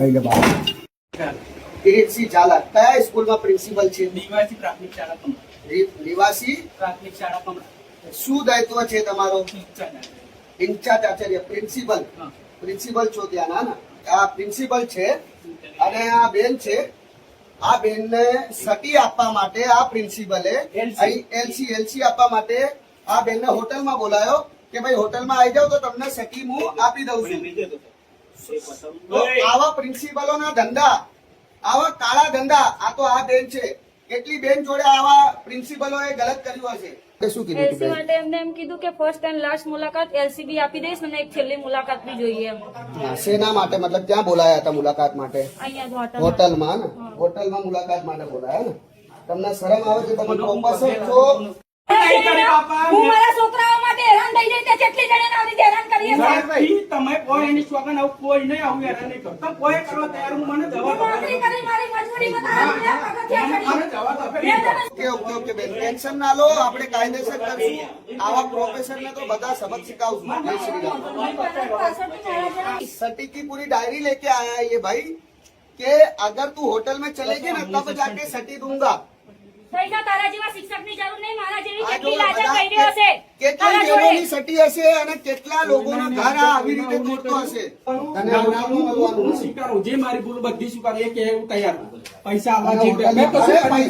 अहिले बात કિરીટસિંહ ઝાલા કયા સ્કૂલમાં પ્રિન્સિપલ છે? નિવાસી પ્રાથમિક શાળા કમળા. નિવાસી પ્રાથમિક શાળા કમળા. શું દાયિત્વ છે તમારો? ઇન્ચાર્જ. In charge Acharya principal. હા. પ્રિન્સિપલ છો ત્યાં ના? આ પ્રિન્સિપલ છે અને આ બેન છે. આ બેનને સટી આપવા માટે આ પ્રિન્સિપલે એલસી આપવા માટે આ બેનને હોટલમાં બોલાયો કે ભાઈ હોટલમાં આવી જાવ તો તમને સટી હું આપી દઉં છું. તો આવા પ્રિન્સિપલોના ધંધા, આવા કાળા ધંધા, આ તો આ બેન છે. કેટલી બેન જોડે આવા પ્રિન્સિપલોએ ગલત કર્યું હશે. શું કીધું તું એલસી બેન? માટે એમને એમ કીધું કે ફર્સ્ટ એન્ડ લાસ્ટ મુલાકાત એલસીબી આપી દઈશ અને એક છેલ્લી મુલાકાત બી જોઈએ એમ. હા, શેના માટે? મતલબ ક્યાં બોલાયા હતા મુલાકાત માટે? અહીંયા જ હોટલમાં ને? હોટલમાં મુલાકાત માટે બોલાયા ને? તમને શરમ આવે છે? તમે પ્રોફેસર છો. હું મારા છોકરાઓ માટે હેરાન થઈ જઈ તે કેટલી જણાને આવી રીતે હેરાન કરીએ છીએ. તમે કોઈ એની સ્વાગન આવું કોઈ નહીં આવું હેરાન નહીં કરો. તમે કોઈ કરવા તૈયાર હું મને જવાબ આપો. નોકરી કરી મારી મજૂરી બતાવી મને જવાબ આપે. ઓકે બેન, ટેન્શન ના લો, આપણે કાયદેસર કરશું. આવા પ્રોફેસર ને તો બધા સબક સિખાવશું. જય શ્રી રામ. सटी की पूरी डायरी लेके आया है ये भाई कि अगर तू होटल में चलेगी ना तब जाके सटी दूंगा. પૈસા તારા જેવા શિક્ષકની જરૂર નહીં, મારા જેવી આ કેટલી જો લાચાર બધા થઈ ગયો હશે કેટલી બહેનોની સટી હશે અને કેટલા લોકોના ઘર આ આવી રીતે તોડતો હશે. તને હોટલમાં મળવાનું હું નથી. સ્વીકારું જે મારી ભૂલ બધી સ્વીકારું એ કે હું તૈયાર છું. પૈસા આવવા અને જે હોટલમાં મેં તો શું અરે કર્યું? પૈસા